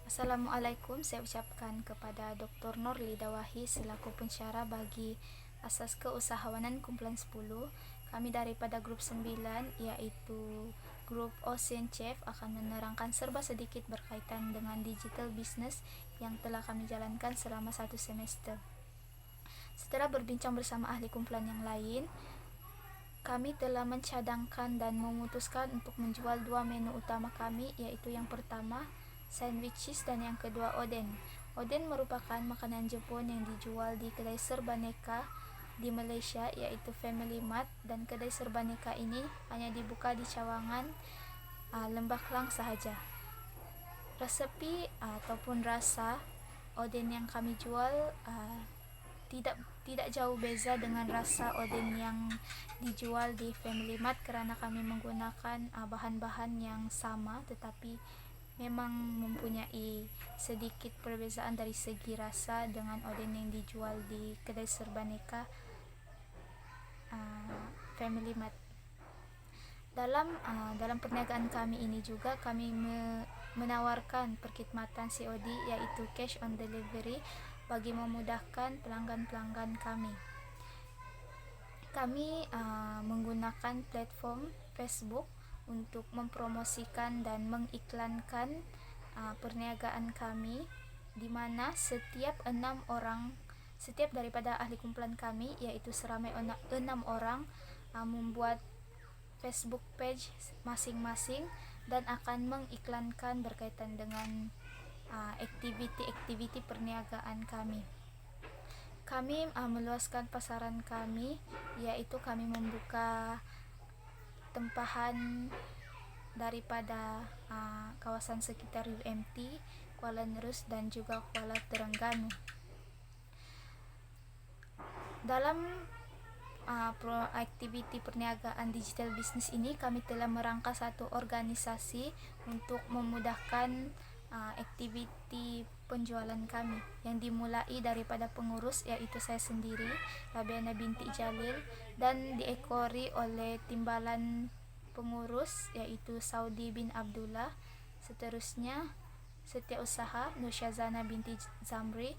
Assalamualaikum, saya ucapkan kepada Dr. Nurli Dawahi selaku pensyarah bagi asas keusahawanan kumpulan 10. Kami daripada grup 9 iaitu grup Ocean Chef akan menerangkan serba sedikit berkaitan dengan digital business yang telah kami jalankan selama 1 semester. Setelah berbincang bersama ahli kumpulan yang lain, kami telah mencadangkan dan memutuskan untuk menjual 2 menu utama kami, yaitu yang pertama sandwiches dan yang kedua oden. Oden merupakan makanan Jepun yang dijual di kedai Serbaneka di Malaysia, yaitu Family Mart, dan kedai Serbaneka ini hanya dibuka di Cawangan, Lembah Kelang sahaja. Resepi ataupun rasa oden yang kami jual tidak jauh beza dengan rasa oden yang dijual di Family Mart kerana kami menggunakan bahan-bahan yang sama, tetapi memang mempunyai sedikit perbezaan dari segi rasa dengan oden yang dijual di kedai Serbaneka Family Mart. Dalam perniagaan kami ini juga kami menawarkan perkhidmatan COD, yaitu cash on delivery, bagi memudahkan pelanggan-pelanggan kami. Kami menggunakan platform Facebook untuk mempromosikan dan mengiklankan perniagaan kami, di mana setiap daripada ahli kumpulan kami, iaitu seramai 6 orang, membuat Facebook page masing-masing dan akan mengiklankan berkaitan dengan aktiviti-aktiviti perniagaan kami. Kami meluaskan pasaran kami, iaitu kami membuka tempahan daripada kawasan sekitar UMT, Kuala Nerus dan juga Kuala Terengganu. Dalam aktiviti perniagaan digital business ini, kami telah merangka satu organisasi untuk memudahkan aktiviti penjualan kami, yang dimulai daripada pengurus, iaitu saya sendiri, Rabiana binti Jalil, dan diekori oleh timbalan pengurus, iaitu Saudi bin Abdullah. Seterusnya Setiausaha Nur Syazana binti Zamri.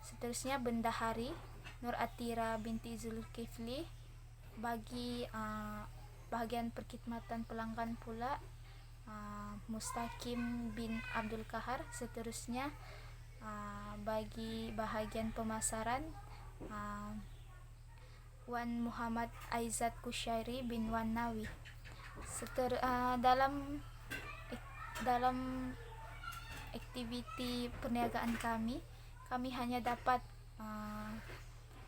Seterusnya Bendahari Nur Atira binti Zulkifli. Bagi bahagian perkhidmatan pelanggan pula Mustaqim bin Abdul Kahar. Seterusnya bagi bahagian pemasaran Wan Muhammad Aizat Kushairi bin Wan Nawi. Dalam aktiviti perniagaan kami hanya dapat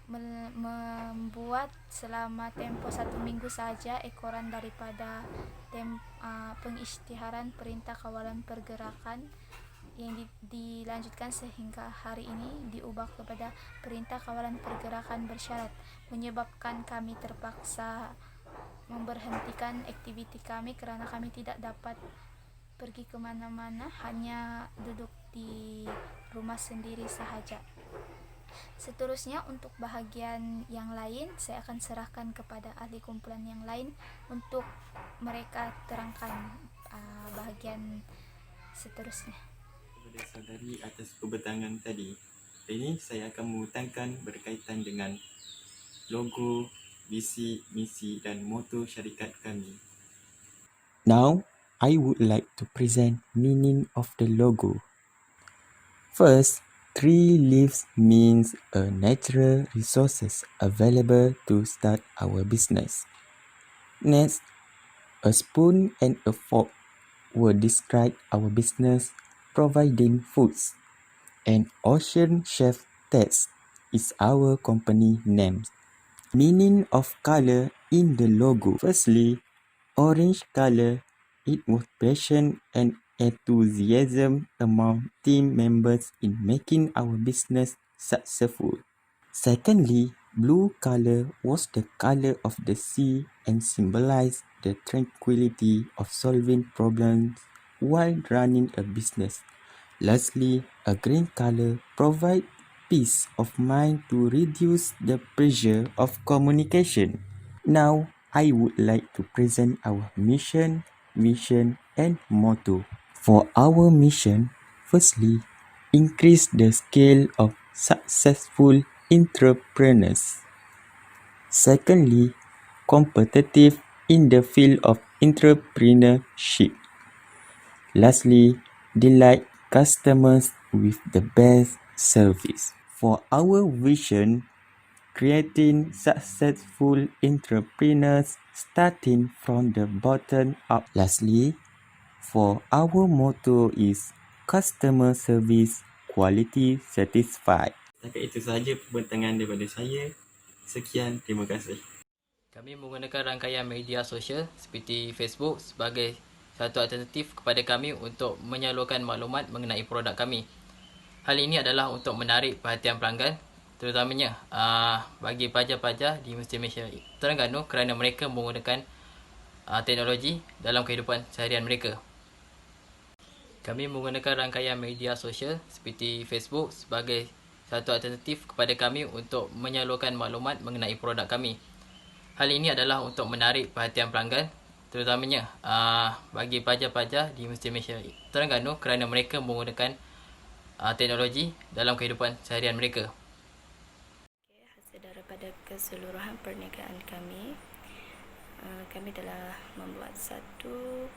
membuat selama tempoh 1 minggu saja ekoran daripada pengisytiharan Perintah Kawalan Pergerakan, yang dilanjutkan sehingga hari ini diubah kepada Perintah Kawalan Pergerakan Bersyarat, menyebabkan kami terpaksa memberhentikan aktiviti kami kerana kami tidak dapat pergi ke mana-mana, hanya duduk di rumah sendiri sahaja. Seterusnya untuk bahagian yang lain, saya akan serahkan kepada ahli kumpulan yang lain untuk mereka terangkan bahagian seterusnya. Kepada saudari atas perbatangan tadi, ini saya akan mengutangkan berkaitan dengan logo, visi, misi dan moto syarikat kami. Now, I would like to present meaning of the logo. First, 3 leaves means a natural resources available to start our business. Next, a spoon and a fork will describe our business providing foods. And Ocean Chef Test is our company name. Meaning of color in the logo. Firstly, orange color, it was passion and enthusiasm among team members in making our business successful. Secondly, blue color was the color of the sea and symbolized the tranquility of solving problems while running a business. Lastly, a green color provides peace of mind to reduce the pressure of communication. Now, I would like to present our mission, vision, and motto. For our mission, firstly, increase the scale of successful entrepreneurs. Secondly, competitive in the field of entrepreneurship. Lastly, delight customers with the best service. For our vision, creating successful entrepreneurs starting from the bottom up. Lastly, for our motto is customer service quality satisfied. Setakat itu sahaja pembentangan daripada saya. Sekian, terima kasih. Kami menggunakan rangkaian media sosial seperti Facebook sebagai satu alternatif kepada kami untuk menyalurkan maklumat mengenai produk kami. Hal ini adalah untuk menarik perhatian pelanggan, terutamanya bagi pelajar-pelajar di Universiti Malaysia Terengganu kerana mereka menggunakan teknologi dalam kehidupan seharian mereka. Kami menggunakan rangkaian media sosial seperti Facebook sebagai satu alternatif kepada kami untuk menyalurkan maklumat mengenai produk kami. Hal ini adalah untuk menarik perhatian pelanggan, terutamanya bagi pelajar-pelajar di Universiti Malaysia Terengganu kerana mereka menggunakan teknologi dalam kehidupan seharian mereka. Hasil daripada keseluruhan perniagaan kami, kami telah membuat satu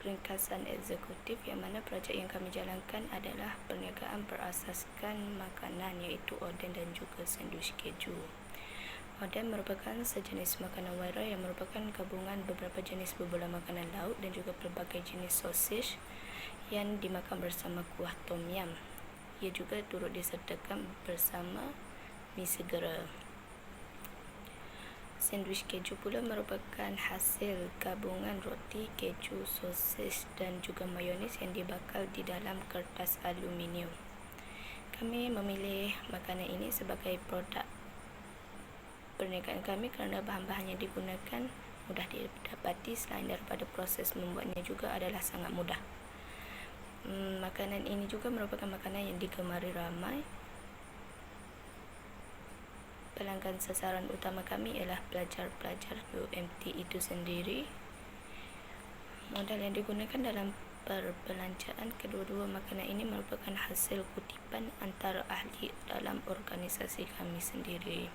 ringkasan eksekutif yang mana projek yang kami jalankan adalah perniagaan berasaskan makanan iaitu oden dan juga sandwich keju. Oden merupakan sejenis makanan viral yang merupakan gabungan beberapa jenis berbulan makanan laut dan juga pelbagai jenis sosis yang dimakan bersama kuah tom yum. Ia juga turut disertakan bersama mi segera. Sandwich keju pula merupakan hasil gabungan roti, keju, sosis dan juga mayonis yang dibakar di dalam kertas aluminium. Kami memilih makanan ini sebagai produk perniagaan kami kerana bahan-bahan yang digunakan mudah didapati, selain daripada proses membuatnya juga adalah sangat mudah. Makanan ini juga merupakan makanan yang digemari ramai. Pelanggan sasaran utama kami ialah pelajar-pelajar UMT itu sendiri. Modal yang digunakan dalam perbelanjaan kedua-dua makanan ini merupakan hasil kutipan antara ahli dalam organisasi kami sendiri.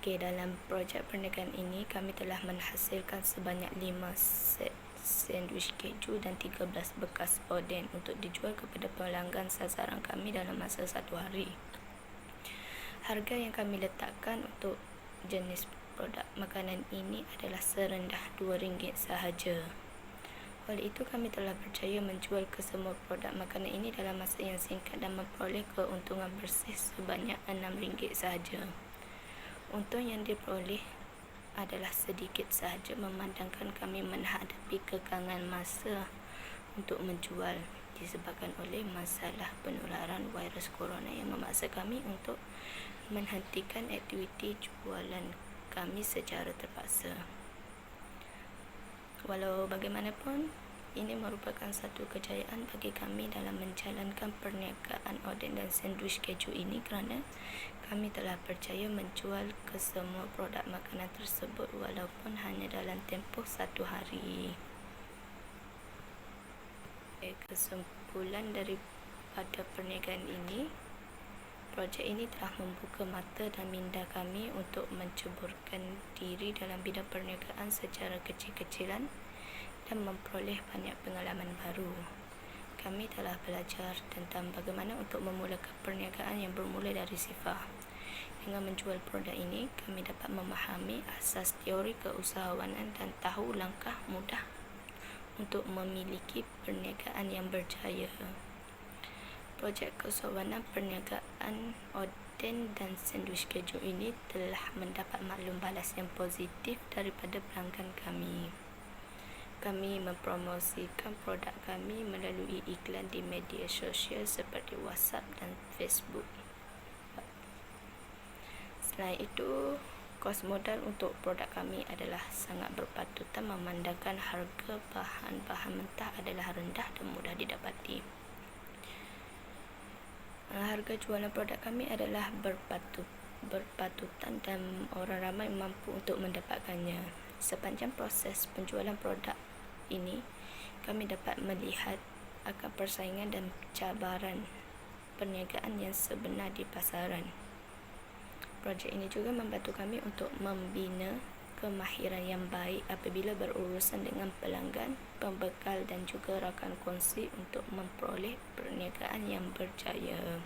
Dalam projek perniagaan ini kami telah menghasilkan sebanyak 5 set sandwich keju dan 13 bekas oden untuk dijual kepada pelanggan sasaran kami dalam masa 1 hari. Harga yang kami letakkan untuk jenis produk makanan ini adalah serendah RM2 sahaja. Oleh itu kami telah berjaya menjual kesemua produk makanan ini dalam masa yang singkat dan memperoleh keuntungan bersih sebanyak RM6 sahaja. Untung yang diperoleh adalah sedikit sahaja memandangkan kami menghadapi kekangan masa untuk menjual disebabkan oleh masalah penularan virus corona yang memaksa kami untuk menghentikan aktiviti jualan kami secara terpaksa. Walau bagaimanapun, ini merupakan satu kejayaan bagi kami dalam menjalankan perniagaan oden dan sandwich keju ini kerana kami telah berjaya menjual kesemua produk makanan tersebut walaupun hanya dalam tempoh 1 hari. Kesimpulan daripada perniagaan ini, projek ini telah membuka mata dan minda kami untuk menceburkan diri dalam bidang perniagaan secara kecil-kecilan dan memperoleh banyak pengalaman baru. Kami telah belajar tentang bagaimana untuk memulakan perniagaan yang bermula dari sifar. Dengan menjual produk ini, kami dapat memahami asas teori keusahawanan dan tahu langkah mudah untuk memiliki perniagaan yang berjaya. Projek keusahawanan perniagaan oden dan sandwich keju ini telah mendapat maklum balas yang positif daripada pelanggan kami. Kami mempromosikan produk kami melalui iklan di media sosial seperti WhatsApp dan Facebook. Selain itu, kos modal untuk produk kami adalah sangat berpatutan memandangkan harga bahan-bahan mentah adalah rendah dan mudah didapati. Harga jualan produk kami adalah berpatutan dan orang ramai mampu untuk mendapatkannya. Sepanjang proses penjualan produk ini, kami dapat melihat akan persaingan dan cabaran perniagaan yang sebenar di pasaran. Projek ini juga membantu kami untuk membina kemahiran yang baik apabila berurusan dengan pelanggan, pembekal dan juga rakan kongsi untuk memperoleh perniagaan yang berjaya.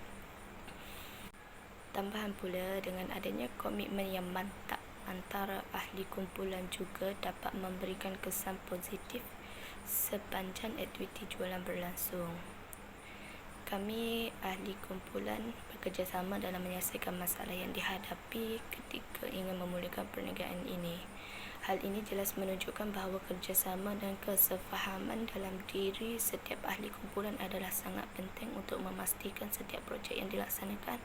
Tambahan pula, dengan adanya komitmen yang mantap antara ahli kumpulan juga dapat memberikan kesan positif sepanjang aktiviti jualan berlangsung. Kami ahli kumpulan bekerjasama dalam menyelesaikan masalah yang dihadapi ketika ingin memulakan perniagaan ini. Hal ini jelas menunjukkan bahawa kerjasama dan kesefahaman dalam diri setiap ahli kumpulan adalah sangat penting untuk memastikan setiap projek yang dilaksanakan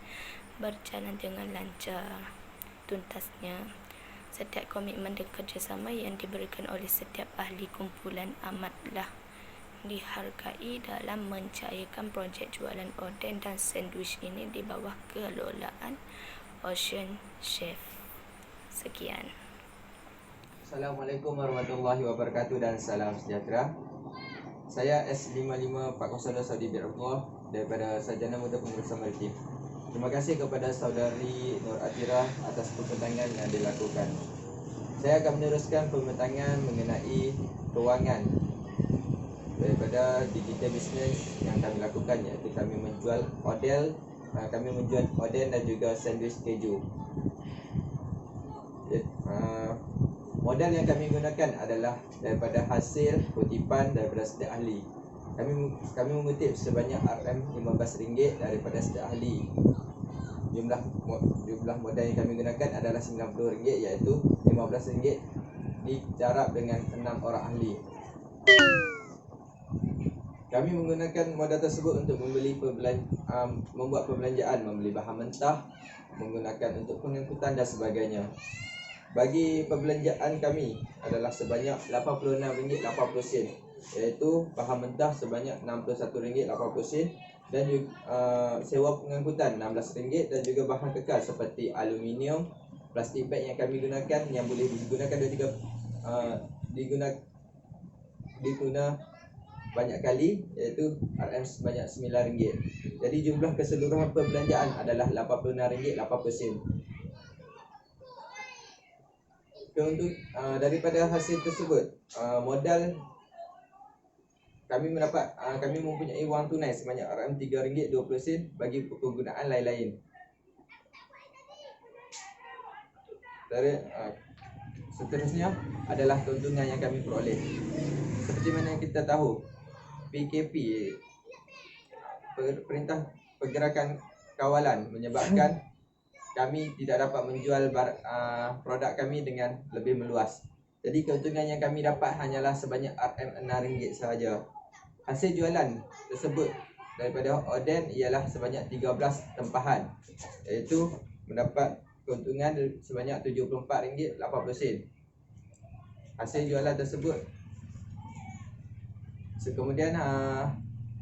berjalan dengan lancar. Tuntasnya, setiap komitmen dan kerjasama yang diberikan oleh setiap ahli kumpulan amatlah dihargai dalam mencairkan projek jualan oden dan sandwich ini di bawah kelolaan Ocean Chef. Sekian. Assalamualaikum warahmatullahi wabarakatuh dan salam sejahtera. Saya S5540 Saudi Birullah daripada Sarjana Muda Pengurusan Maritim. Terima kasih kepada saudari Nur Atira atas pembentangan yang dilakukan. Saya akan meneruskan pembentangan mengenai kewangan daripada digital business yang kami lakukan, iaitu kami menjual oden dan juga sandwich keju. Modal yang kami gunakan adalah daripada hasil kutipan daripada setiap ahli. Kami mengutip sebanyak RM15 daripada setiap ahli. Jumlah modal yang kami gunakan adalah RM90, iaitu RM15 dicarab dengan 6 orang ahli. Kami menggunakan modal tersebut untuk membuat perbelanjaan, membeli bahan mentah, menggunakan untuk pengangkutan dan sebagainya. Bagi perbelanjaan kami adalah sebanyak RM86.80, iaitu bahan mentah sebanyak RM61.80 dan sewa pengangkutan RM16 dan juga bahan kekal seperti aluminium, plastik bag yang kami gunakan yang boleh digunakan diguna banyak kali, iaitu RM sebanyak RM9. Jadi jumlah keseluruhan perbelanjaan adalah RM86.80. Daripada hasil tersebut, modal kami mempunyai wang tunai sebanyak RM3.20 bagi penggunaan lain-lain. Seterusnya adalah keuntungan yang kami peroleh. Seperti mana yang kita tahu, PKP, Perintah Pergerakan Kawalan, menyebabkan kami tidak dapat menjual produk kami dengan lebih meluas. Jadi keuntungan yang kami dapat hanyalah sebanyak RM6 sahaja. Hasil jualan tersebut daripada oden ialah sebanyak 13 tempahan, iaitu mendapat keuntungan sebanyak RM74.80. Hasil jualan tersebut. Kemudian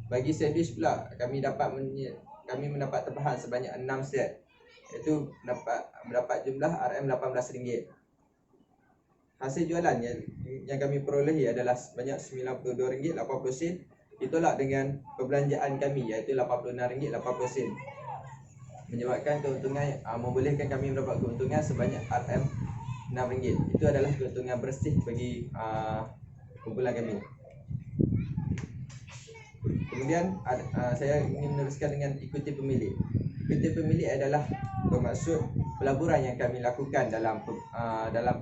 bagi sandwich pula kami mendapat tempahan sebanyak 6 set, iaitu mendapat jumlah RM18. Hasil jualan yang kami perolehi adalah sebanyak RM92.80 ditolak dengan perbelanjaan kami, iaitu RM86.80, menyebabkan keuntungan membolehkan kami mendapat keuntungan sebanyak RM6. Itu adalah keuntungan bersih bagi kumpulan kami. Kemudian saya ingin meneruskan dengan ikuti pemilik. Ikuti pemilik adalah bermaksud pelaburan yang kami lakukan dalam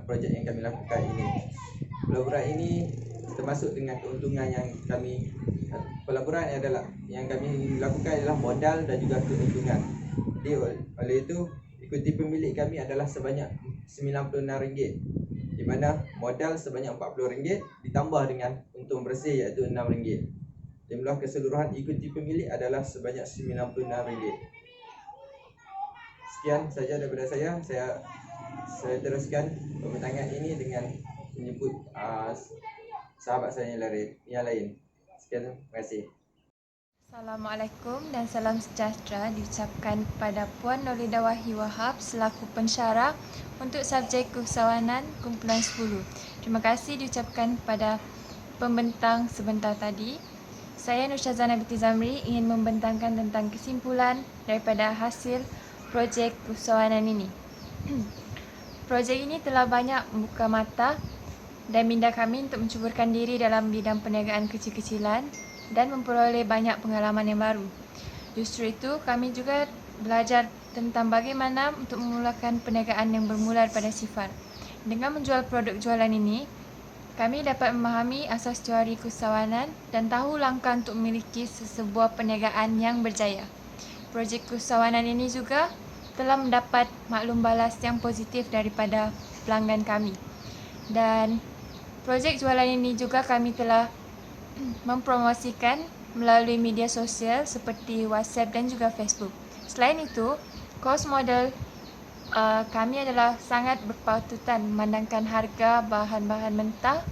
projek yang kami lakukan ini. Pelaburan ini termasuk dengan keuntungan yang kami lakukan adalah modal dan juga keuntungan. Jadi oleh itu ikuti pemilik kami adalah sebanyak RM96, di mana modal sebanyak RM40 ditambah dengan untung bersih iaitu RM6. Jumlah keseluruhan ikuti pemilik adalah sebanyak RM96. Sekian saja daripada saya. Saya teruskan pembentangan ini dengan menyebut sahabat saya yang lain. Sekian, terima kasih. Assalamualaikum dan salam sejahtera diucapkan kepada Puan Nurlidah Wahyi Wahab selaku pensyarah untuk subjek keusahawanan kumpulan 10. Terima kasih diucapkan kepada pembentang sebentar tadi, saya Nur Syazana binti Zamri ingin membentangkan tentang kesimpulan daripada hasil projek keusahawanan ini. Projek ini telah banyak membuka mata dan minda kami untuk mencuburkan diri dalam bidang perniagaan kecil-kecilan dan memperoleh banyak pengalaman yang baru. Justru itu, kami juga belajar tentang bagaimana untuk memulakan perniagaan yang bermula daripada sifar. Dengan menjual produk jualan ini, kami dapat memahami asas teori keusahawanan dan tahu langkah untuk memiliki sebuah perniagaan yang berjaya. Projek keusahawanan ini juga telah mendapat maklum balas yang positif daripada pelanggan kami. Dan projek jualan ini juga kami telah mempromosikan melalui media sosial seperti WhatsApp dan juga Facebook. Selain itu, cost model kami adalah sangat berpatutan memandangkan harga bahan-bahan mentah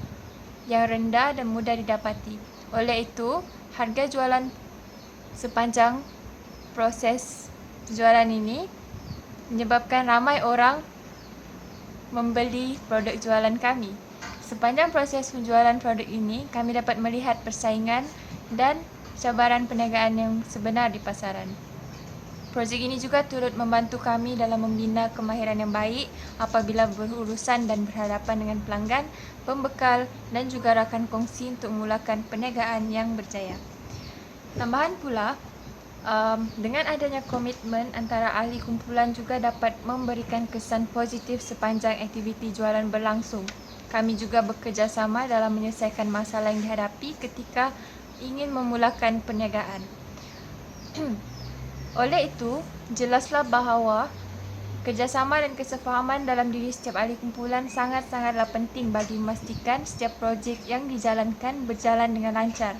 yang rendah dan mudah didapati. Oleh itu, harga jualan sepanjang proses jualan ini menyebabkan ramai orang membeli produk jualan kami. Sepanjang proses penjualan produk ini, kami dapat melihat persaingan dan cabaran perniagaan yang sebenar di pasaran. Projek ini juga turut membantu kami dalam membina kemahiran yang baik apabila berurusan dan berhadapan dengan pelanggan, pembekal dan juga rakan kongsi untuk memulakan perniagaan yang berjaya. Tambahan pula, dengan adanya komitmen antara ahli kumpulan juga dapat memberikan kesan positif sepanjang aktiviti jualan berlangsung. Kami juga bekerjasama dalam menyelesaikan masalah yang dihadapi ketika ingin memulakan perniagaan. Oleh itu, jelaslah bahawa kerjasama dan kesefahaman dalam diri setiap ahli kumpulan sangat-sangatlah penting bagi memastikan setiap projek yang dijalankan berjalan dengan lancar.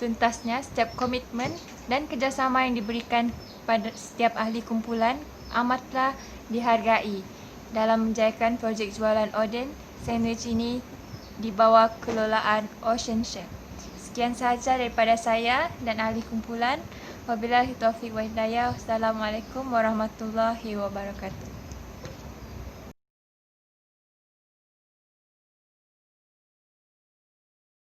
Tuntasnya, setiap komitmen dan kerjasama yang diberikan pada setiap ahli kumpulan amatlah dihargai dalam menjayakan projek jualan Oden sandwich ini di bawah kelolaan Ocean Chef. Sekian sahaja daripada saya dan ahli kumpulan. Wabillahi taufiq wa hidayah. Wassalamualaikum warahmatullahi wabarakatuh.